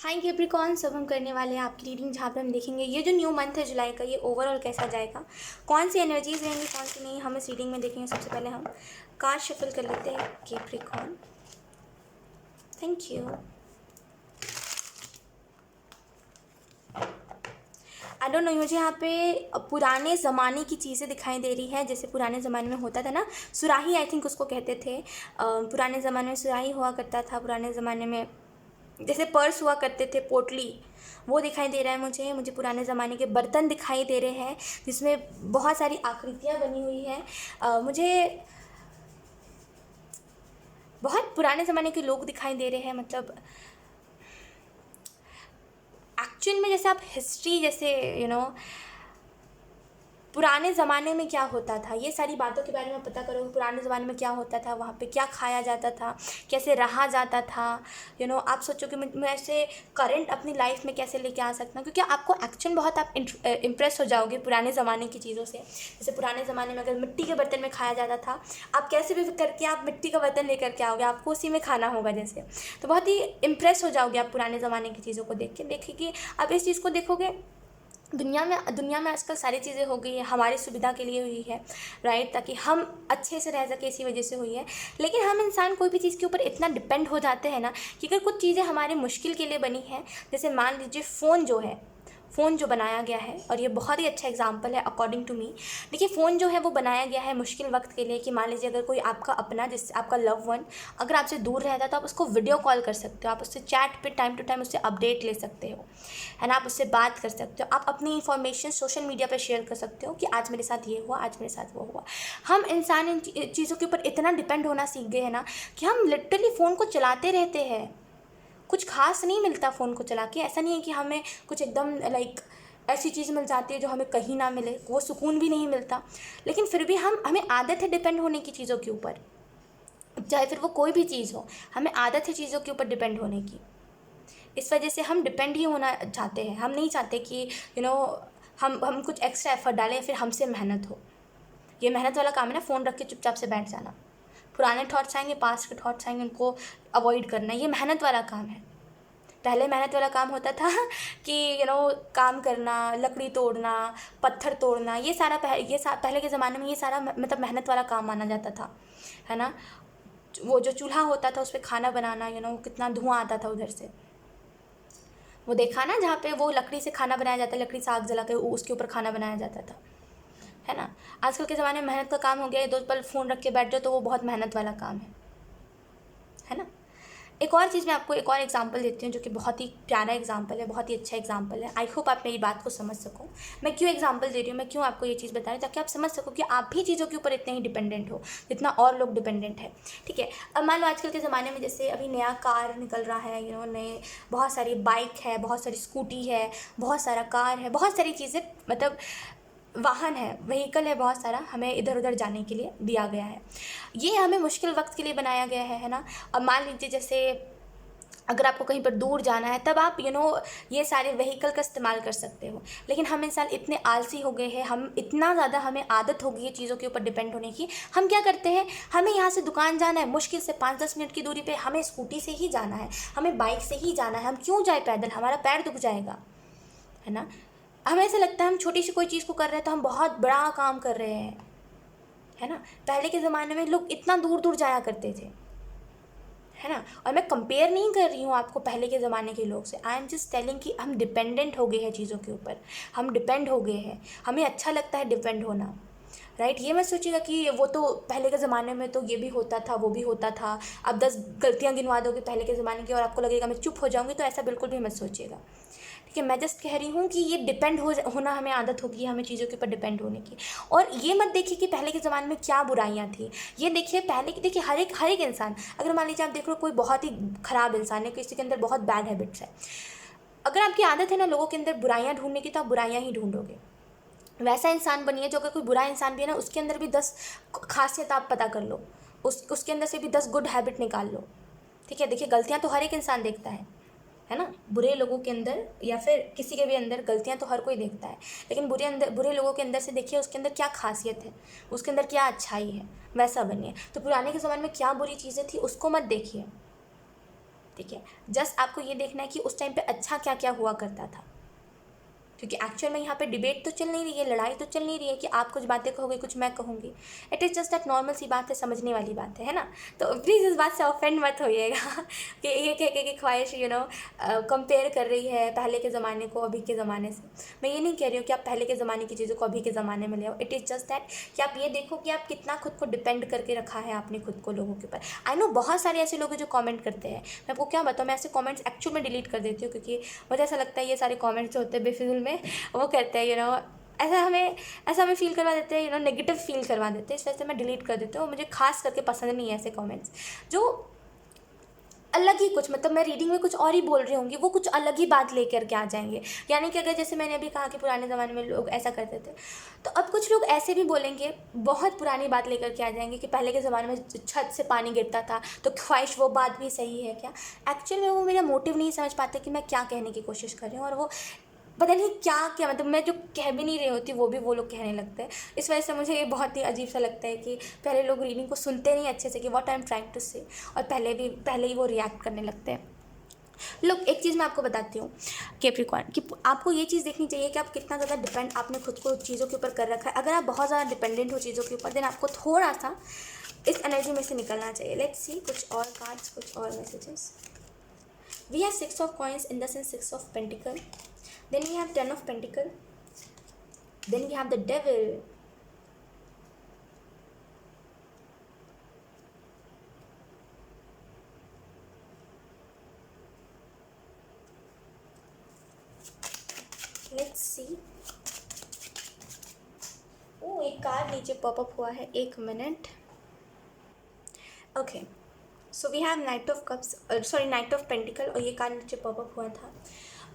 हाय Capricorns, अब हम करने वाले हैं आपकी रीडिंग, जहाँ पे हम देखेंगे ये जो न्यू मंथ है जुलाई का, ये ओवरऑल कैसा जाएगा, कौन सी एनर्जीज रहेंगी, कौन सी नहीं, हम इस रीडिंग में देखेंगे। सबसे पहले हम कार्ड शफल कर लेते हैं Capricorn. Thank you. I don't know, मुझे यहाँ पे पुराने ज़माने की चीज़ें दिखाई दे रही है, जैसे पुराने ज़माने में होता था ना, सुराही, आई थिंक उसको कहते थे। पुराने ज़माने में सुराही हुआ करता था, पुराने ज़माने में जैसे पर्स हुआ करते थे, पोटली, वो दिखाई दे रहा है मुझे पुराने ज़माने के बर्तन दिखाई दे रहे हैं जिसमें बहुत सारी आकृतियाँ बनी हुई हैं। मुझे बहुत पुराने ज़माने के लोग दिखाई दे रहे हैं, मतलब एक्चुअल में जैसे आप हिस्ट्री, जैसे पुराने ज़माने में क्या होता था, ये सारी बातों के बारे में पता करो। पुराने ज़माने में क्या होता था, वहाँ पे क्या खाया जाता था, कैसे रहा जाता था। आप सोचो कि मैं ऐसे करंट अपनी लाइफ में कैसे लेके आ सकता हूँ, क्योंकि आपको एक्चुअल बहुत आप इम्प्रेस हो जाओगे पुराने ज़माने की चीज़ों से। जैसे पुराने ज़माने में अगर मिट्टी के बर्तन में खाया जाता था, आप कैसे भी करके आप मिट्टी का बर्तन लेकर के आओगे, आपको उसी में खाना होगा जैसे, तो बहुत ही इम्प्रेस हो जाओगे आप पुराने ज़माने की चीज़ों को देख के। देखिए कि आप इस चीज़ को देखोगे, दुनिया में आजकल सारी चीज़ें हो गई है, हमारी सुविधा के लिए हुई है, राइट, ताकि हम अच्छे से रह सके, इसी वजह से हुई है। लेकिन हम इंसान कोई भी चीज़ के ऊपर इतना डिपेंड हो जाते हैं ना, कि अगर कुछ चीज़ें हमारे मुश्किल के लिए बनी हैं, जैसे मान लीजिए फ़ोन जो बनाया गया है, और ये बहुत ही अच्छा एग्जाम्पल है अकॉर्डिंग टू मी। देखिए, फ़ोन जो है वो बनाया गया है मुश्किल वक्त के लिए, कि मान लीजिए अगर कोई आपका अपना, जिससे आपका लव वन अगर आपसे दूर रहता है, तो आप उसको वीडियो कॉल कर सकते हो, आप उससे चैट पे टाइम टू टाइम उससे अपडेट ले सकते हो, है ना, आप उससे बात कर सकते हो, आप अपनी इन्फॉर्मेशन सोशल मीडिया पर शेयर कर सकते हो कि आज मेरे साथ ये हुआ, आज मेरे साथ वो हुआ। हम इंसान इन चीज़ों के ऊपर इतना डिपेंड होना सीख गए हैं ना, कि हम लिटरली फ़ोन को चलाते रहते हैं, कुछ खास नहीं मिलता फ़ोन को चला के। ऐसा नहीं है कि हमें कुछ एकदम लाइक ऐसी चीज़ मिल जाती है जो हमें कहीं ना मिले, वो सुकून भी नहीं मिलता। लेकिन फिर भी हमें आदत है डिपेंड होने की चीज़ों के ऊपर, चाहे फिर वो कोई भी चीज़ हो, हमें आदत है चीज़ों के ऊपर डिपेंड होने की। इस वजह से हम डिपेंड ही होना चाहते हैं। हम नहीं चाहते कि हम कुछ एक्स्ट्रा एफर्ट डालें, फिर हमसे मेहनत हो। ये मेहनत वाला काम है ना, फ़ोन रख के चुपचाप से बैठ जाना। पुराने थॉट्स आएंगे, पास्ट के थॉट्स आएंगे, उनको अवॉइड करना, ये मेहनत वाला काम है। पहले मेहनत वाला काम होता था कि काम करना, लकड़ी तोड़ना, पत्थर तोड़ना, ये सारा पहले के ज़माने में ये सारा मतलब मेहनत वाला काम माना जाता था, है ना। वो जो चूल्हा होता था उस पर खाना बनाना, कितना धुआं आता था उधर से। वो देखा ना, जहाँ पे वो लकड़ी से खाना बनाया जाता है, लकड़ी से आग जला के उसके ऊपर खाना बनाया जाता था, है ना। आजकल के ज़माने में मेहनत का काम हो गया है, 2 पल फ़ोन रख के बैठ जाओ तो वो बहुत मेहनत वाला काम है ना। एक और चीज़ मैं आपको एक और एग्जांपल देती हूँ, जो कि बहुत ही प्यारा एग्जांपल है, बहुत ही अच्छा एग्जांपल है। आई होप आप मेरी बात को समझ सको। मैं क्यों एग्जांपल दे रही हूँ, मैं क्यों आपको ये चीज़ बता रही हूँ, ताकि आप समझ सको कि आप भी चीज़ों के ऊपर इतने ही डिपेंडेंट हो जितना और लोग डिपेंडेंट है, ठीक है। अब मान लो आजकल के ज़माने में जैसे अभी नया कार निकल रहा है, नए बहुत सारी बाइक है, बहुत सारी स्कूटी है, बहुत सारा कार है, बहुत सारी चीज़ें, मतलब वाहन है, व्हीकल है, बहुत सारा हमें इधर उधर जाने के लिए दिया गया है। ये हमें मुश्किल वक्त के लिए बनाया गया है ना। अब मान लीजिए जैसे अगर आपको कहीं पर दूर जाना है, तब आप ये सारे व्हीकल का इस्तेमाल कर सकते हो। लेकिन हम इंसान इतने आलसी हो गए हैं, हम इतना ज़्यादा, हमें आदत हो गई है चीज़ों के ऊपर डिपेंड होने की। हम क्या करते हैं, हमें यहाँ से दुकान जाना है, मुश्किल से 5-10 मिनट की दूरी पे हमें स्कूटी से ही जाना है, हमें बाइक से ही जाना है। हम क्यों जाए पैदल, हमारा पैर दुख जाएगा, है ना। हमें ऐसा लगता है हम छोटी सी कोई चीज़ को कर रहे हैं तो हम बहुत बड़ा काम कर रहे हैं, है ना। पहले के ज़माने में लोग इतना दूर दूर जाया करते थे, है ना। और मैं कंपेयर नहीं कर रही हूँ आपको पहले के ज़माने के लोग से, आई एम जस्ट टेलिंग कि हम डिपेंडेंट हो गए हैं चीज़ों के ऊपर, हम डिपेंड हो गए हैं, हमें अच्छा लगता है डिपेंड होना, राइट। ये मत सोचिएगा कि वो तो पहले के ज़माने में तो ये भी होता था, वो भी होता था। अब 10 गलतियाँ गिनवा दोगे पहले के ज़माने की और आपको लगेगा मैं चुप हो जाऊँगी, तो ऐसा बिल्कुल भी मत सोचिएगा, ठीक है। मैं जस्ट कह रही हूँ कि ये डिपेंड होना, हमें आदत होगी हमें चीज़ों के ऊपर डिपेंड होने की। और ये मत देखिए कि पहले के ज़माने में क्या बुराइयाँ थी, ये देखिए पहले की, देखिए हर एक इंसान, अगर मान लीजिए आप देख रहे हो कोई बहुत ही ख़राब इंसान है, किसी के अंदर बहुत बैड हैबिट्स है, अगर आपकी आदत है ना लोगों के अंदर बुराइयाँ ढूंढने की, तो आप बुराइयाँ ही ढूंढोगे। वैसा इंसान बनिए जो, अगर कोई बुरा इंसान भी है ना, उसके अंदर भी 10 खासियत आप पता कर लो, उसके अंदर से भी 10 गुड हैबिट निकाल लो, ठीक है। देखिए गलतियाँ तो हर एक इंसान देखता है ना। बुरे लोगों के अंदर या फिर किसी के भी अंदर गलतियां तो हर कोई देखता है, लेकिन बुरे लोगों के अंदर से देखिए उसके अंदर क्या खासियत है, उसके अंदर क्या अच्छाई है, वैसा बनिए। तो पुराने के ज़माने में क्या बुरी चीज़ें थी उसको मत देखिए, ठीक है। जस्ट आपको ये देखना है कि उस टाइम पे अच्छा क्या क्या हुआ करता था, क्योंकि एक्चुअल में यहाँ पे डिबेट तो चल नहीं रही है, लड़ाई तो चल नहीं रही है कि आप कुछ बातें कहोगे कुछ मैं कहूँगी। It is just that normal सी बात है, समझने वाली बात है ना। तो प्लीज़ इस बात से ऑफेंड मत होइएगा कि ये कह के कि ख्वाहिश कंपेयर कर रही है पहले के ज़माने को अभी के ज़माने से। मैं ये नहीं कह रही हूँ कि आप पहले के ज़माने की चीज़ों को अभी के ज़माने में ले आओ। इट इज़ जस्ट दैट कि आप ये देखो कि आप कितना खुद को डिपेंड करके रखा है आपने खुद को लोगों के ऊपर। आई नो बहुत सारे ऐसे लोग हैं जो कमेंट करते हैं, मैं आपको क्या बताऊँ, मैं ऐसे कमेंट्स एक्चुअल में डिलीट कर देती हूँ, क्योंकि मुझे ऐसा लगता है ये सारे कमेंट्स जो होते हैं बेफिजुल में, वो कहते हैं ऐसा हमें फील करवा देते हैं, नेगेटिव फील करवा देते हैं। इस वजह से मैं डिलीट कर देती हूँ। मुझे खास करके पसंद नहीं है ऐसे कमेंट्स जो अलग ही कुछ, मतलब मैं रीडिंग में कुछ और ही बोल रही होंगी, वो कुछ अलग ही बात लेकर के आ जाएंगे। यानी कि अगर जैसे मैंने अभी कहा कि पुराने ज़माने में लोग ऐसा करते थे, तो अब कुछ लोग ऐसे भी बोलेंगे, बहुत पुरानी बात लेकर के आ जाएंगे कि पहले के ज़माने में छत से पानी गिरता था, तो ख्वाहिश वो बात भी सही है क्या। एक्चुअल में वो मेरा मोटिव नहीं समझ पाते कि मैं क्या कहने की कोशिश कर रही हूँ, और वो पता नहीं क्या क्या, मतलब मैं जो कह भी नहीं रही होती वो भी वो लोग कहने लगते हैं। इस वजह से मुझे ये बहुत ही अजीब सा लगता है कि पहले लोग रीडिंग को सुनते नहीं अच्छे से कि what I am trying to say, और पहले ही वो रिएक्ट करने लगते हैं। लोग एक चीज़ मैं आपको बताती हूँ कैप्रिकॉर्न, कि आपको ये चीज़ देखनी चाहिए कि आप कितना ज़्यादा डिपेंड आपने खुद को चीज़ों के ऊपर कर रखा है। अगर आप बहुत ज़्यादा डिपेंडेंट हो चीज़ों के ऊपर, देन आपको थोड़ा सा इस एनर्जी में से निकलना चाहिए। लेट्स सी कुछ और कार्ड्स, कुछ और messages. We have 6 of coins in the sense 6 of pentacle, then we have 10 of pentacle, then we have the devil, let's see। Oh एक कार्ड नीचे पॉपअप हुआ है, 1 minute. Okay, so we have knight of cups, sorry knight of pentacle, और ये card नीचे popup हुआ था।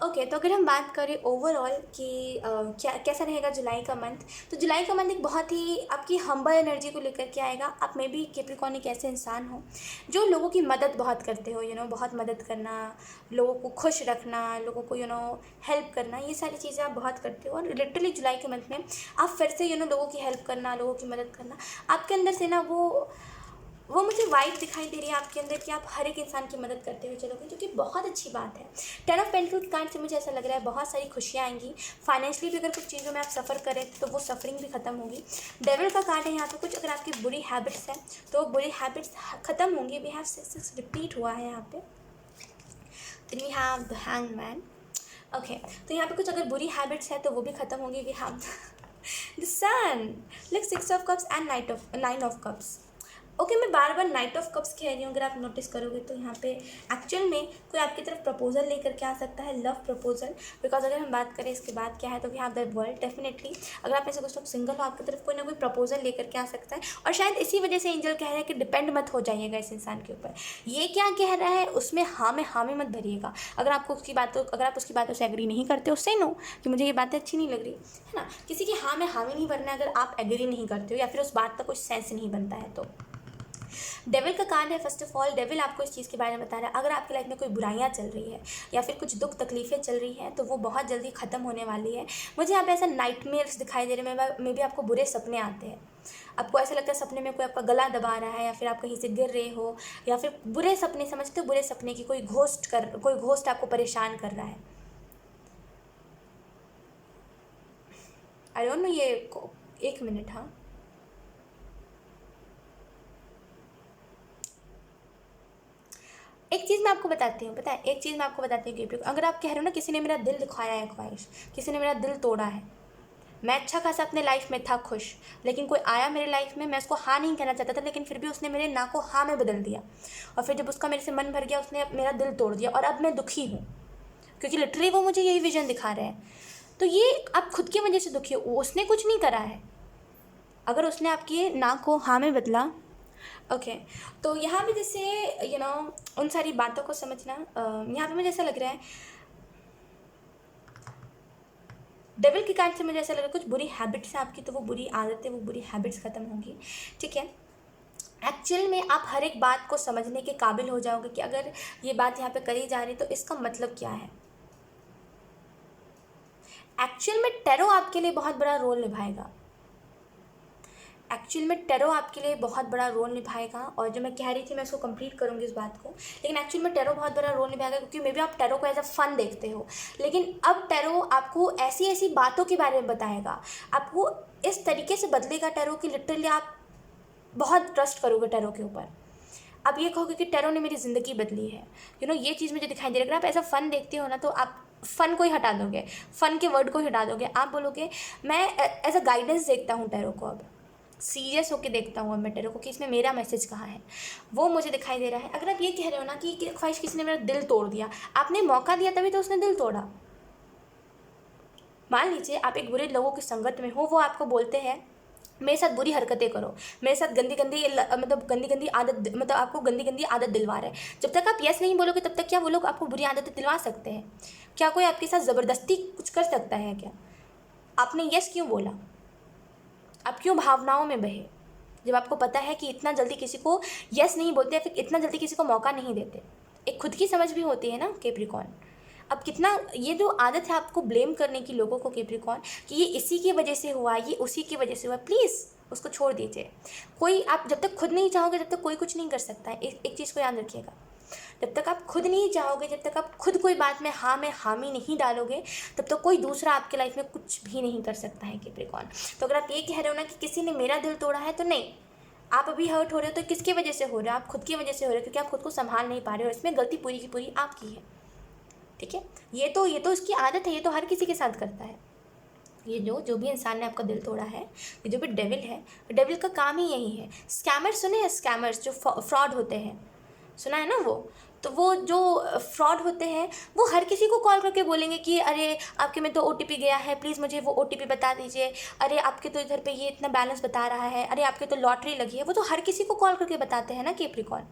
Okay, तो अगर हम बात करें ओवरऑल कि क्या कैसा रहेगा जुलाई का मंथ, तो जुलाई का मंथ एक बहुत ही आपकी हम्बल एनर्जी को लेकर के आएगा। आप में भी कैप्रिकॉर्न एक ऐसे इंसान हो जो लोगों की मदद बहुत करते हो, बहुत मदद करना, लोगों को खुश रखना, लोगों को हेल्प करना, ये सारी चीज़ें आप बहुत करते हो। और लिटरली जुलाई के मंथ में आप फिर से लोगों की हेल्प करना, लोगों की मदद करना, आपके अंदर से ना वो मुझे वाइब दिखाई दे रही है आपके अंदर कि आप हर एक इंसान की मदद करते हुए चलोगे, जो कि बहुत अच्छी बात है। 10 ऑफ पेंटिकल के कार्ड से मुझे ऐसा लग रहा है बहुत सारी खुशियाँ आएंगी। फाइनेंशियली भी अगर कुछ चीज़ों में आप सफ़र करें तो वो सफरिंग भी ख़त्म होगी। डेविल का कार्ड है यहाँ पे, कुछ अगर आपकी बुरी हैबिट्स हैं तो बुरी हैबिट्स ख़त्म होंगी। वी हैव 6 रिपीट हुआ है यहाँ पे। Then we have the hangman. Okay, तो यहाँ पे कुछ अगर बुरी हैबिट्स है तो वो भी ख़त्म होंगी। We have the sun, like 6 of cups and 9 of cups. Okay, मैं बार बार नाइट ऑफ कप्स कह रही हूँ, अगर आप नोटिस करोगे तो यहाँ पे एक्चुअल में कोई आपकी तरफ प्रपोजल लेकर के आ सकता है, लव प्रपोजल। बिकॉज अगर हम बात करें इसके बाद क्या है, तो we have the world. Definitely अगर आप ऐसे कुछ लोग सिंगल हो, आपकी तरफ कोई ना कोई प्रपोजल लेकर के आ सकता है, और शायद इसी वजह से एंजल कह रहा है कि डिपेंड मत हो जाइएगा इस इंसान के ऊपर। ये क्या कह रहा है, उसमें हाँ में हाँ में मत भरिएगा। अगर आप उसकी बातों से एग्री नहीं करते, उससे नो कि मुझे ये बातें अच्छी नहीं लग रही है ना। किसी की हाँ में हाँ में नहीं भरना है अगर आप एग्री नहीं करते हो या फिर उस बात का कुछ सेंस नहीं बनता है तो। डेविल का कार्ड है। फर्स्ट ऑफ ऑल डेविल आपको इस चीज़ के बारे में बता रहा है, अगर आपकी लाइफ में कोई बुराइयां चल रही है या फिर कुछ दुख तकलीफ़ें चल रही हैं तो वो बहुत जल्दी ख़त्म होने वाली है। मुझे यहाँ पे ऐसा नाइटमेयर्स दिखाई दे रहे हैं, मे भी आपको बुरे सपने आते हैं। आपको ऐसा लगता है सपने में कोई आपका गला दबा रहा है, या फिर आप कहीं से गिर रहे हो, या फिर बुरे सपने, समझते हो बुरे सपने की कोई घोस्ट आपको परेशान कर रहा है। आई डोंट नो, ये 1 मिनट। हाँ, एक चीज़ मैं आपको बताती हूँ, पता है एक चीज़ मैं आपको बताती हूँ कि अगर आप कह रहे हो ना किसी ने मेरा दिल दुखाया है, ख्वाहिश, किसी ने मेरा दिल तोड़ा है, मैं अच्छा खासा अपने लाइफ में था खुश, लेकिन कोई आया मेरे लाइफ में, मैं उसको हाँ नहीं कहना चाहता था, लेकिन फिर भी उसने मेरे ना को हाँ में बदल दिया, और फिर जब उसका मेरे से मन भर गया उसने मेरा दिल तोड़ दिया, और अब मैं दुखी हूँ, क्योंकि लिटरली वो मुझे यही विजन दिखा रहे हैं। तो ये आप खुद की वजह से दुखी हो, उसने कुछ नहीं करा है। अगर उसने आपकी ना को हाँ में बदला, ओके, तो यहाँ पे जैसे उन सारी बातों को समझना, यहाँ पे मुझे ऐसा लग रहा है डेविल की कार्ड से मुझे ऐसा लग रहा है कुछ बुरी हैबिट्स हैं आपकी, तो वो बुरी आदतें, वो बुरी हैबिट्स ख़त्म होंगी। ठीक है, एक्चुअल में आप हर एक बात को समझने के काबिल हो जाओगे कि अगर ये बात यहाँ पे करी जा रही तो इसका मतलब क्या है। एक्चुअल में टैरो आपके लिए बहुत बड़ा रोल निभाएगा। एक्चुअल में टेरो आपके लिए बहुत बड़ा रोल निभाएगा। और जो मैं कह रही थी मैं उसको कंप्लीट करूँगी इस बात को, लेकिन एक्चुअल में टेरो बहुत बड़ा रोल निभाएगा, क्योंकि मे बी आप टेरो को एज अ फन देखते हो, लेकिन अब टेरो आपको ऐसी ऐसी बातों के बारे में बताएगा, आपको इस तरीके से बदलेगा टेरो कि लिटरली आप बहुत ट्रस्ट करोगे टेरो के ऊपर। आप ये कहोगे कि टेरो ने मेरी ज़िंदगी बदली है। ये चीज़ मुझे दिखाई दे रही है। अगर आप ऐसा फ़न देखते हो ना, तो आप फ़न को ही हटा दोगे, फ़न के वर्ड को ही हटा दोगे। आप बोलोगे मैं एज अ गाइडेंस देखता हूँ टेरो को, अब सीरियस होकर देखता हूँ अब मैं टेरो को, कि इसमें मेरा मैसेज कहाँ है, वो मुझे दिखाई दे रहा है। अगर आप ये कह रहे हो ना कि ख्वाहिश किसी ने मेरा दिल तोड़ दिया, आपने मौका दिया तभी तो उसने दिल तोड़ा। मान लीजिए आप एक बुरे लोगों की संगत में हो, वो आपको बोलते हैं मेरे साथ बुरी हरकतें करो, मेरे साथ गंदी गंदी आदत, मतलब आपको गंदी गंदी आदत दिलवा रहा है। जब तक आप यस नहीं बोलोगे तब तक क्या वो लोग आपको बुरी आदतें दिलवा सकते हैं? क्या कोई आपके साथ ज़बरदस्ती कुछ कर सकता है क्या? आपने यस क्यों बोला? आप क्यों भावनाओं में बहे, जब आपको पता है कि इतना जल्दी किसी को यस नहीं बोलते, या फिर इतना जल्दी किसी को मौका नहीं देते? एक खुद की समझ भी होती है ना कैप्रिकॉर्न। अब कितना ये जो आदत है आपको ब्लेम करने की लोगों को कैप्रिकॉर्न, कि ये इसी की वजह से हुआ, ये उसी की वजह से हुआ, प्लीज़ उसको छोड़ दीजिए। कोई, आप जब तक खुद नहीं चाहोगे तब तक कोई कुछ नहीं कर सकता है। एक चीज़ को याद रखिएगा, जब तक आप खुद नहीं चाहोगे, जब तक आप खुद कोई बात में हाँ में हामी नहीं डालोगे, तब तक कोई दूसरा आपके लाइफ में कुछ भी नहीं कर सकता है कैप्रिकॉर्न। तो अगर आप ये कह रहे हो ना कि किसी ने मेरा दिल तोड़ा है, तो नहीं, आप अभी हर्ट हो रहे हो तो किसकी वजह से हो रहे हो? आप खुद की वजह से हो रहे हो, क्योंकि आप खुद को संभाल नहीं पा रहे हो। इसमें गलती पूरी की पूरी आपकी है, ठीक है? ये तो इसकी आदत है, ये तो हर किसी के साथ करता है। ये जो भी इंसान ने आपका दिल तोड़ा है, ये जो भी डेविल है, डेविल का काम ही यही है। स्कैमर्स सुने हैं? स्कैमर्स जो फ्रॉड होते हैं, सुना है ना? तो वो जो फ्रॉड होते हैं, वो हर किसी को कॉल करके बोलेंगे कि अरे आपके में तो OTP गया है, प्लीज़ मुझे वो OTP बता दीजिए। अरे आपके तो इधर पे ये इतना बैलेंस बता रहा है। अरे आपके तो लॉटरी लगी है। वो तो हर किसी को कॉल करके बताते हैं ना कैप्रिकॉर्न।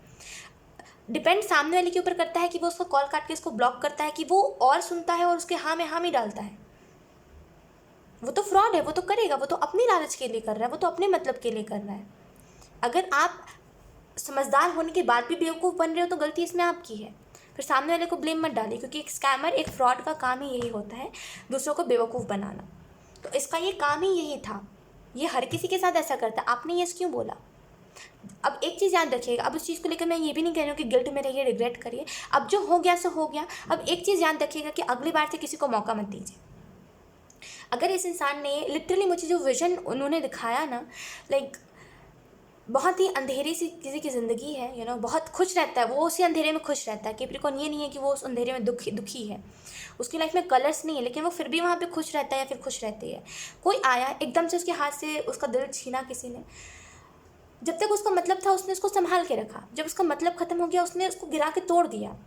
डिपेंड सामने वाले के ऊपर करता है कि वो उसका कॉल काट के इसको ब्लॉक करता है, कि वो और सुनता है और उसके हाँ में हाँ ही डालता है। वो तो फ्रॉड है, वो तो करेगा, वो तो अपनी लालच के लिए कर रहा है, वो तो अपने मतलब के लिए कर रहा है। अगर आप समझदार होने के बाद भी बेवकूफ़ बन रहे हो तो गलती इसमें आपकी है। फिर सामने वाले को ब्लेम मत डालिए, क्योंकि एक स्कैमर, एक फ्रॉड का काम ही यही होता है, दूसरों को बेवकूफ़ बनाना। तो इसका ये काम ही यही था, ये हर किसी के साथ ऐसा करता है। आपने यस क्यों बोला? अब एक चीज़ याद रखिएगा, अब उस चीज़ को लेकर मैं ये भी नहीं कह रही हूँ कि गिल्ट में रहिए, रिग्रेट करिए। अब जो हो गया सो हो गया। अब एक चीज़ याद रखिएगा कि अगली बार से किसी को मौका मत दीजिए। अगर इस इंसान ने लिटरली मुझे जो विज़न उन्होंने दिखाया ना, लाइक बहुत ही अंधेरी सी किसी की ज़िंदगी है, बहुत खुश रहता है वो, उसी अंधेरे में खुश रहता है। कैप्रिकॉर्न ये नहीं है कि वो उस अंधेरे में दुखी है, उसकी लाइफ में कलर्स नहीं है, लेकिन वो फिर भी वहाँ पे खुश रहता है या फिर खुश रहती है। कोई आया एकदम से उसके हाथ से उसका दिल छीना किसी ने, जब तक उसका मतलब था उसने उसको संभाल के रखा, जब उसका मतलब ख़त्म हो गया उसने उसको गिरा के तोड़ दिया।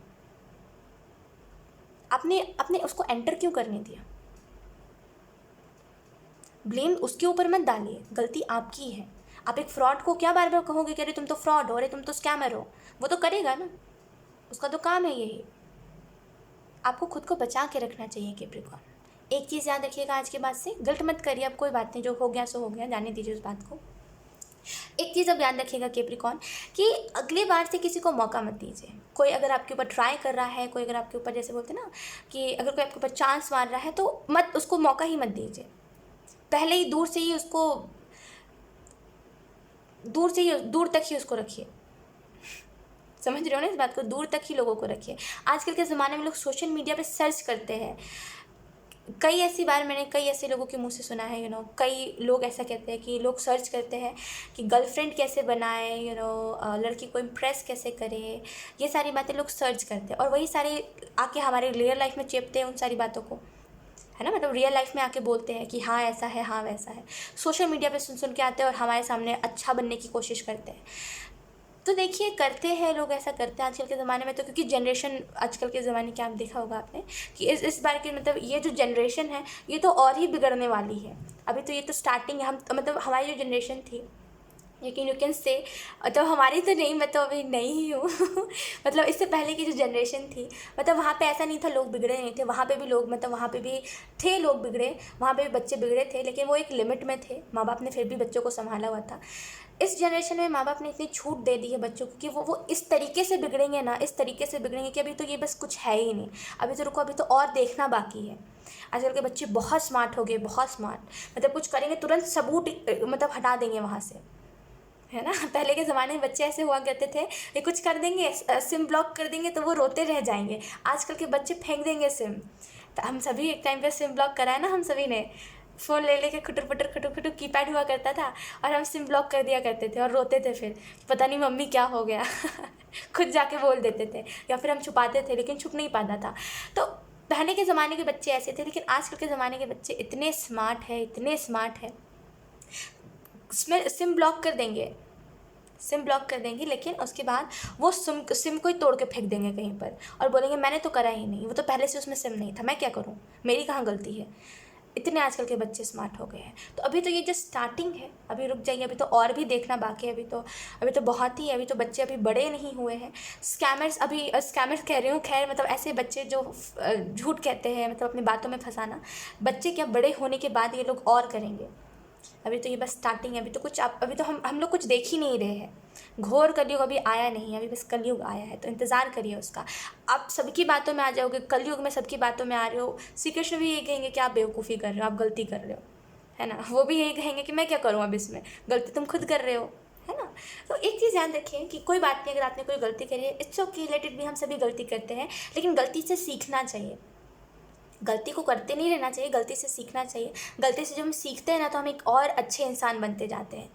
आपने उसको एंटर क्यों करने दिया? ब्लेम उसके ऊपर मत डालिए, गलती आपकी है। आप एक फ्रॉड को क्या बार बार कहोगे कि अरे तुम तो फ्रॉड हो, अरे तुम तो स्कैमर हो? वो तो करेगा ना, उसका तो काम है यही। आपको खुद को बचा के रखना चाहिए कैप्रिकॉर्न। एक चीज़ याद रखिएगा आज के बाद से, गिल्ट मत करिए। अब कोई बात नहीं, जो हो गया सो हो गया, जाने दीजिए उस बात को। एक चीज़ अब याद रखिएगा कैप्रिकॉर्न, कि अगली बार से किसी को मौका मत दीजिए। कोई अगर आपके ऊपर ट्राई कर रहा है, कोई अगर आपके ऊपर, जैसे बोलते हैं ना कि अगर कोई आपके ऊपर चांस मार रहा है, तो मत उसको मौका ही मत दीजिए। पहले ही दूर तक ही उसको रखिए। समझ रहे हो ना इस बात को? दूर तक ही लोगों को रखिए। आजकल के ज़माने में लोग सोशल मीडिया पे सर्च करते हैं। कई ऐसी बार मैंने कई ऐसे लोगों के मुंह से सुना है, कई लोग ऐसा कहते हैं कि लोग सर्च करते हैं कि गर्लफ्रेंड कैसे बनाए, लड़की को इम्प्रेस कैसे करे। ये सारी बातें लोग सर्च करते हैं, और वही सारे आके हमारे रियल लाइफ में चेपते हैं उन सारी बातों को, है ना? मतलब रियल लाइफ में आके बोलते हैं कि हाँ ऐसा है, हाँ वैसा है। सोशल मीडिया पे सुन के आते हैं और हमारे सामने अच्छा बनने की कोशिश करते हैं। तो देखिए, करते हैं लोग, ऐसा करते हैं आजकल के ज़माने में। तो क्योंकि जनरेशन आजकल के ज़माने की, आप देखा होगा आपने कि इस बार के, मतलब ये जो जनरेशन है ये तो और ही बिगड़ने वाली है। अभी तो ये तो स्टार्टिंग है। हम मतलब हमारी जो जनरेशन थी, लेकिन यू कैन से, मतलब हमारी तो नहीं, मैं तो अभी नई ही हूँ मतलब इससे पहले की जो जनरेशन थी, मतलब वहाँ पे ऐसा नहीं था लोग बिगड़े नहीं थे। वहाँ पे भी लोग, मतलब वहाँ पे भी थे लोग बिगड़े, वहाँ पे भी बच्चे बिगड़े थे, लेकिन वो एक लिमिट में थे। माँ बाप ने फिर भी बच्चों को संभाला हुआ था। इस जनरेशन में माँ बाप ने इतनी छूट दे दी है बच्चों को कि वो इस तरीके से बिगड़ेंगे ना, इस तरीके से बिगड़ेंगे कि अभी तो ये बस कुछ है ही नहीं। अभी तो रुको, अभी तो और देखना बाकी है। आजकल के बच्चे बहुत स्मार्ट हो गए, बहुत स्मार्ट, मतलब कुछ करेंगे तुरंत सबूत मतलब हटा देंगे वहाँ से, है ना। पहले के ज़माने में बच्चे ऐसे हुआ करते थे, ये कुछ कर देंगे, सिम ब्लॉक कर देंगे तो वो रोते रह जाएंगे। आजकल के बच्चे फेंक देंगे सिम। तो हम सभी एक टाइम पे सिम ब्लॉक कराया ना, हम सभी ने फ़ोन ले लेके खुटर पुटर कीपैड हुआ करता था, और हम सिम ब्लॉक कर दिया करते थे और रोते थे, फिर पता नहीं मम्मी क्या हो गया खुद जाके बोल देते थे, या फिर हम छुपाते थे लेकिन छुप नहीं पाता था। तो पहले के ज़माने के बच्चे ऐसे थे, लेकिन आजकल के ज़माने के बच्चे इतने स्मार्ट है, इतने स्मार्ट है, सिम ब्लॉक कर देंगे, सिम ब्लॉक कर देंगे, लेकिन उसके बाद वो सिम को ही तोड़ के फेंक देंगे कहीं पर और बोलेंगे मैंने तो करा ही नहीं, वो तो पहले से उसमें सिम नहीं था, मैं क्या करूँ, मेरी कहाँ गलती है। इतने आजकल के बच्चे स्मार्ट हो गए हैं। तो अभी तो ये जस्ट स्टार्टिंग है, अभी रुक जाइए, अभी तो और भी देखना बाकी है। अभी तो बहुत ही, अभी तो बच्चे अभी बड़े नहीं हुए हैं। स्कैमर्स कह रही हूँ, खैर मतलब ऐसे बच्चे जो झूठ कहते हैं, मतलब अपनी बातों में फंसाना, बच्चे क्या बड़े होने के बाद ये लोग और करेंगे। अभी तो ये बस स्टार्टिंग है, अभी तो हम लोग कुछ देख ही नहीं रहे हैं। घोर कलयुग अभी आया नहीं है, अभी बस कलयुग आया है, तो इंतज़ार करिए उसका। आप सबकी बातों में आ जाओगे, कलयुग में सबकी बातों में आ रहे हो। श्री कृष्ण भी यही कहेंगे कि आप बेवकूफ़ी कर रहे हो, आप गलती कर रहे हो, है ना। वो भी यही कहेंगे कि मैं क्या करूँ अब इसमें, गलती तुम खुद कर रहे हो, है ना। तो एक चीज़ ध्यान रखिए कि कोई बात नहीं, अगर आपने कोई गलती करी है, it's okay, let it be, हम सभी गलती करते हैं, लेकिन गलती से सीखना चाहिए। गलती को करते नहीं रहना चाहिए, गलती से सीखना चाहिए। गलती से जब हम सीखते हैं ना, तो हम एक और अच्छे इंसान बनते जाते हैं,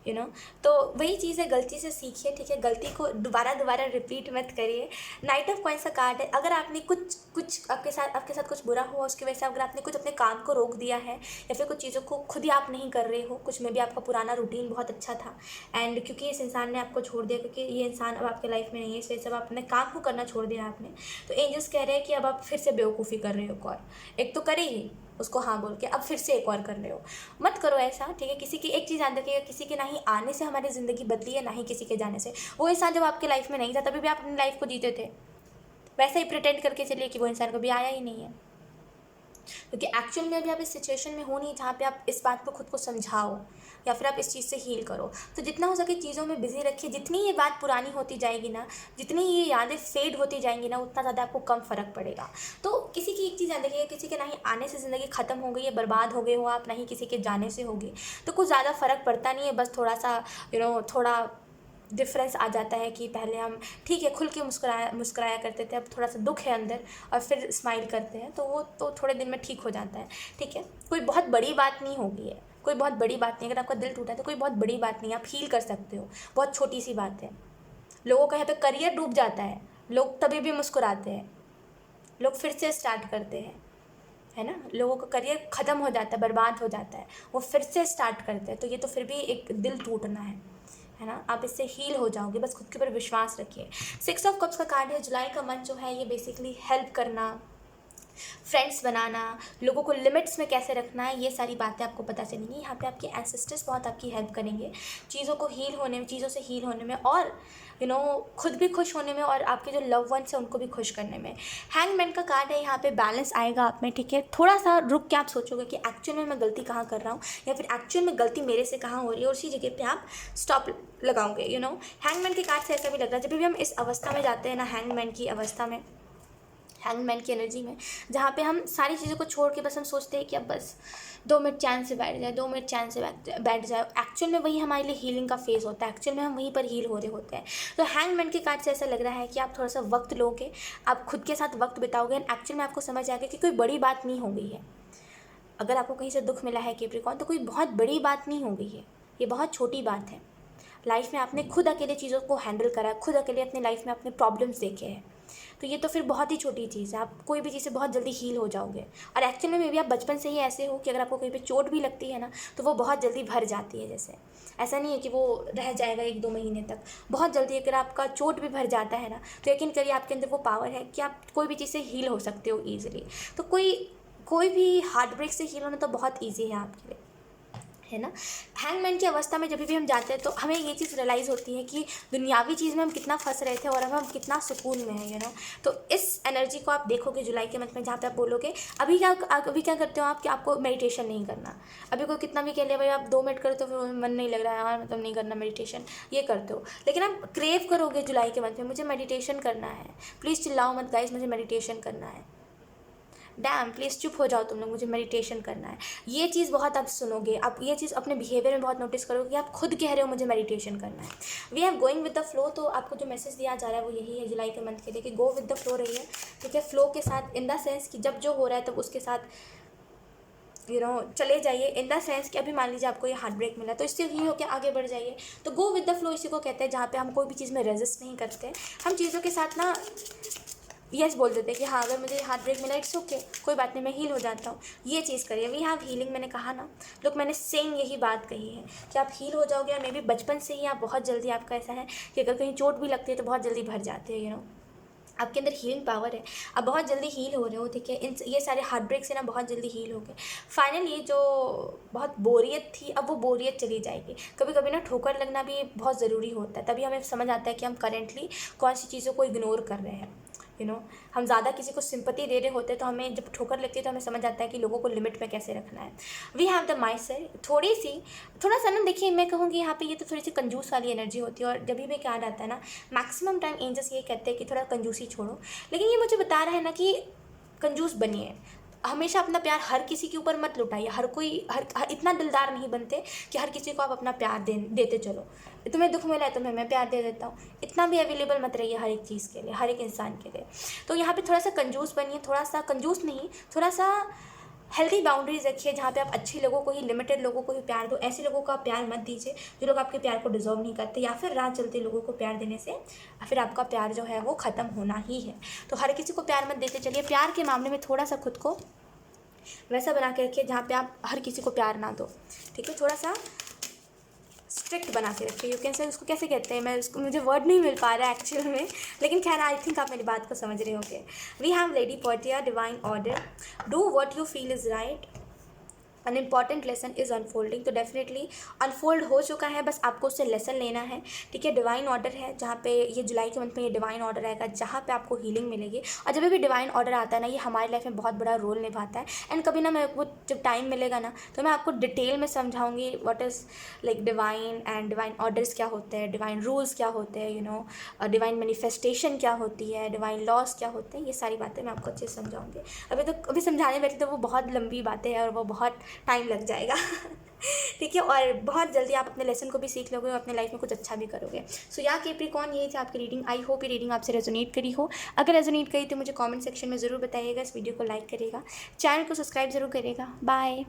यू नो। तो वही चीज़ है, गलती से सीखिए, ठीक है। गलती को दोबारा रिपीट मत करिए। नाइट ऑफ कॉइन्स का कार्ड है। अगर आपने कुछ आपके साथ कुछ बुरा हुआ, उसकी वजह से अगर आपने कुछ अपने काम को रोक दिया है, या फिर कुछ चीज़ों को खुद ही आप नहीं कर रहे हो, कुछ में भी आपका पुराना रूटीन बहुत अच्छा था, एंड क्योंकि इस इंसान ने आपको छोड़ दिया, क्योंकि ये इंसान अब आपके लाइफ में नहीं है, इस वजह से अब अपने काम को करना छोड़ दिया आपने, तो एंजल्स कह रहे हैं कि अब आप फिर से बेवकूफ़ी कर रहे हो। और एक तो करे ही उसको हाँ बोल के, अब फिर से एक और कर रहे हो। मत करो ऐसा, ठीक है। किसी की एक चीज़ याद रखिएगा, किसी के ना ही आने से हमारी ज़िंदगी बदली है, ना ही किसी के जाने से। वो इंसान जब आपके लाइफ में नहीं था, तभी भी आप अपनी लाइफ को जीते थे, वैसे ही प्रिटेंड करके चलिए कि वो इंसान कभी आया ही नहीं है, क्योंकि एक्चुअल में अभी आप इस सिचुएशन में हो नहीं जहाँ पे आप इस बात को खुद को समझाओ, या फिर आप इस चीज़ से हील करो। तो जितना हो सके चीज़ों में बिजी रखिए। जितनी ये बात पुरानी होती जाएगी ना, जितनी ये यादें फेड होती जाएंगी ना, उतना ज़्यादा आपको कम फ़र्क पड़ेगा। तो किसी की एक चीज़ याद रखिएगा, किसी के ना ही आने से ज़िंदगी ख़त्म हो गई है, बर्बाद हो गए हो आप, ना ही किसी के जाने से होगी, तो कुछ ज़्यादा फ़र्क पड़ता नहीं है। बस थोड़ा सा थोड़ा डिफरेंस आ जाता है कि पहले हम ठीक है खुल के मुस्कुराया करते थे, अब थोड़ा सा दुख है अंदर और फिर स्माइल करते हैं, तो वो तो थोड़े दिन में ठीक हो जाता है, ठीक है। कोई बहुत बड़ी बात नहीं होगी है, कोई बहुत बड़ी बात नहीं। अगर आपका दिल टूटा है तो कोई बहुत बड़ी बात नहीं, आप हील कर सकते हो, बहुत छोटी सी बात है। लोगों का यहाँ पे करियर डूब जाता है, लोग तभी भी मुस्कुराते हैं, लोग फिर से स्टार्ट करते हैं, है ना। लोगों का करियर ख़त्म हो जाता है, बर्बाद हो जाता है, वो फिर से स्टार्ट करते हैं, तो ये तो फिर भी एक दिल टूटना है ना। आप इससे हील हो जाओगे, बस खुद के ऊपर विश्वास रखिए। 6 ऑफ कप्स का कार्ड है। जुलाई का मंथ जो है ये बेसिकली हेल्प करना, फ्रेंड्स बनाना, लोगों को लिमिट्स में कैसे रखना है, ये सारी बातें आपको पता चलेंगी। यहाँ पे आपके एंसेस्टर्स बहुत आपकी हेल्प करेंगे चीज़ों को हील होने में, चीज़ों से हील होने में, और खुद भी खुश होने में, और आपके जो लव वंस हैं उनको भी खुश करने में। हैंगमैन का कार्ड है। यहाँ पे बैलेंस आएगा आप में, ठीक है। थोड़ा सा रुक के आप सोचोगे कि एक्चुअल में मैं गलती कहाँ कर रहा हूँ, या फिर एक्चुअल में गलती मेरे से कहाँ हो रही है, और उसी जगह पे आप स्टॉप लगाओगे, हैंगमैन के कार्ड से ऐसा भी लग रहा है, जब भी हम इस अवस्था में जाते हैं ना, हैंगमैन की अवस्था में, हैंगमैन की एनर्जी में, जहाँ पे हम सारी चीज़ों को छोड़ के बस हम सोचते हैं कि अब बस 2 मिनट चैन से बैठ जाए, 2 मिनट चैन से बैठ जाए। एक्चुअल में वही हमारे लिए हीलिंग का फेज़ होता है, एक्चुअल में हम वहीं पर हील हो रहे होते हैं। तो हैंगमैन के कार्ड से ऐसा लग रहा है कि आप थोड़ा सा वक्त लोगे, आप खुद के साथ वक्त बिताओगे, एंड एक्चुअल में आपको समझ आएगा कि कोई बड़ी बात नहीं हो गई है। अगर आपको कहीं से दुख मिला है कैप्रिकॉर्न, तो कोई बहुत बड़ी बात नहीं हो गई है, ये बहुत छोटी बात है। लाइफ में आपने खुद अकेले चीज़ों को हैंडल करा, खुद अकेले अपने लाइफ में अपने प्रॉब्लम्स देखे हैं, तो ये तो फिर बहुत ही छोटी चीज़ है। आप कोई भी चीज़ से बहुत जल्दी हील हो जाओगे। और एक्चुअल में मे भी आप बचपन से ही ऐसे हो कि अगर आपको कहीं पे चोट भी लगती है ना, तो वो बहुत जल्दी भर जाती है। जैसे ऐसा नहीं है कि वो रह जाएगा 1-2 महीने तक, बहुत जल्दी अगर आपका चोट भी भर जाता है ना, तो यकीन करिए आपके अंदर वो पावर है कि आप कोई भी चीज़ से हील हो सकते हो ईजिली। तो कोई भी हार्ट ब्रेक से हील होना तो बहुत ईजी है आपके लिए, है ना। हैंगमैन की अवस्था में जब भी हम जाते हैं तो हमें ये चीज़ रियलाइज़ होती है कि दुनियावी चीज़ में हम कितना फंस रहे थे और अब हम कितना सुकून में हैं, तो इस एनर्जी को आप देखोगे जुलाई के मंथ में, जहाँ पे आप बोलोगे अभी क्या करते हो आप कि आपको मेडिटेशन नहीं करना। अभी कोई कितना भी कह लिया भाई आप 2 मिनट करते हो, फिर मन नहीं लग रहा है यार, मतलब नहीं करना मेडिटेशन, ये करते हो, लेकिन आप क्रेव करोगे जुलाई के मंथ में मुझे मेडिटेशन करना है। प्लीज़ चिल्लाओ मत गाइस, मुझे मेडिटेशन करना है। डैम प्लीज़ चुप हो जाओ तुम लोग, मुझे मेडिटेशन करना है। ये चीज़ बहुत आप सुनोगे, आप ये चीज़ अपने बिहेवियर में बहुत नोटिस करोगे कि आप खुद कह रहे हो मुझे मेडिटेशन करना है। We are going with the flow, तो आपको जो मैसेज दिया जा रहा है वो यही है जुलाई के मंथ के लिए कि गो विद द फ्लो रहिए, ठीक है। फ्लो के साथ इन द सेंस कि जब जो हो रहा है तब उसके साथ चले जाइए, इन द सेंस कि अभी मान लीजिए आपको ये हार्ट ब्रेक मिला तो इससे ही होकर आगे बढ़ जाइए। तो गो विद द फ्लो इसी को कहते हैं, जहाँ पे हम कोई भी चीज़ में रेजिस्ट नहीं करते, हम चीज़ों के साथ ना यस बोल देते हैं कि हाँ अगर मुझे हार्ट ब्रेक मिला इट्स ओके, कोई बात नहीं, मैं हील हो जाता हूँ। ये चीज़ करिए, वी हैव हीलिंग। मैंने कहा ना, लोग मैंने सेम यही बात कही है कि आप हील हो जाओगे, और मे बी बचपन से ही आप बहुत जल्दी, आपका ऐसा है कि अगर कहीं चोट भी लगती है तो बहुत जल्दी भर जाते हैं, आपके अंदर हीलिंग पावर है, आप बहुत जल्दी हील हो रहे हो, ठीक है। इन ये सारे हार्ट ब्रेक से ना बहुत जल्दी हील हो गए। फाइनली जो बहुत बोरियत थी अब वो बोरियत चली जाएगी। कभी कभी ना ठोकर लगना भी बहुत ज़रूरी होता है, तभी हमें समझ आता है कि हम करेंटली कौन सी चीज़ों को इग्नोर कर रहे हैं। हम ज़्यादा किसी को सिंपत्ति दे रहे होते हैं तो हमें जब ठोकर लगती है तो हमें समझ आता है कि लोगों को लिमिट में कैसे रखना है। We have the mindset थोड़ा सा ना, देखिए मैं कहूँगी यहाँ पे ये तो थोड़ी सी कंजूस वाली एनर्जी होती है, और जब भी क्या आता है ना, मैक्सिमम टाइम एंजल्स ये कहते हैं कि थोड़ा कंजूसी छोड़ो, लेकिन ये मुझे बता रहा है ना कि कंजूस बनिए। हमेशा अपना प्यार हर किसी के ऊपर मत लुटाइए, हर कोई हर इतना दिलदार नहीं बनते कि हर किसी को आप अपना प्यार देते चलो। तुम्हें दुख मिला है तो मैं प्यार दे देता हूँ, इतना भी अवेलेबल मत रहिए हर एक चीज़ के लिए, हर एक इंसान के लिए। तो यहाँ पे थोड़ा सा कंजूस बनिए, थोड़ा सा कंजूस नहीं, थोड़ा सा हेल्दी बाउंड्रीज रखिए, जहाँ पे आप अच्छे लोगों को ही, लिमिटेड लोगों को ही प्यार दो। ऐसे लोगों का प्यार मत दीजिए जो लोग आपके प्यार को डिजर्व नहीं करते, या फिर राह चलते लोगों को प्यार देने से फिर आपका प्यार जो है वो ख़त्म होना ही है। तो हर किसी को प्यार मत देते चलिए। प्यार के मामले में थोड़ा सा खुद को वैसा बना के रखिए जहाँ पे आप हर किसी को प्यार ना दो, ठीक है। थोड़ा सा स्ट्रिक्ट बना के रखिए, यू कैन से, उसको कैसे कहते हैं, मैं उसको, मुझे वर्ड नहीं मिल पा रहा है एक्चुअल में, लेकिन खैर आई थिंक आप मेरी बात को समझ रहे होंगे। We have lady Portia, divine order, do what you feel is right, an important lesson is unfolding. तो डेफिनेटली अनफोल्ड हो चुका है, बस आपको उससे लेसन लेना है, ठीक है। डिवाइन ऑर्डर है, जहाँ पे ये जुलाई के मंथ में ये डिवाइन ऑर्डर आएगा, जहाँ पे आपको हीलिंग मिलेगी। और जब भी डिवाइन ऑर्डर आता है ना, ये हमारी लाइफ में बहुत बड़ा रोल निभाता है। एंड कभी ना मेरे को जब टाइम मिलेगा ना तो मैं आपको डिटेल में समझाऊंगी what is like divine and divine orders क्या होते हैं, डिवाइन रूल्स क्या होते हैं, डिवाइन मैनिफेस्टेशन क्या होती है, डिवाइन लॉस क्या होते हैं, ये सारी बातें मैं आपको अच्छे से समझाऊंगी। अभी समझाने बैठी तो वो बहुत लंबी बातें हैं और वो बहुत टाइम लग जाएगा ठीक है। और बहुत जल्दी आप अपने लेसन को भी सीख लोगे और अपने लाइफ में कुछ अच्छा भी करोगे। सो या कैप्रिकॉर्न, यही थी आपकी रीडिंग। आई होप ये रीडिंग आपसे रेजोनेट करी हो। अगर रेजोनेट करी तो मुझे कमेंट सेक्शन में ज़रूर बताइएगा, इस वीडियो को लाइक करिएगा, चैनल को सब्सक्राइब ज़रूर करिएगा। बाय।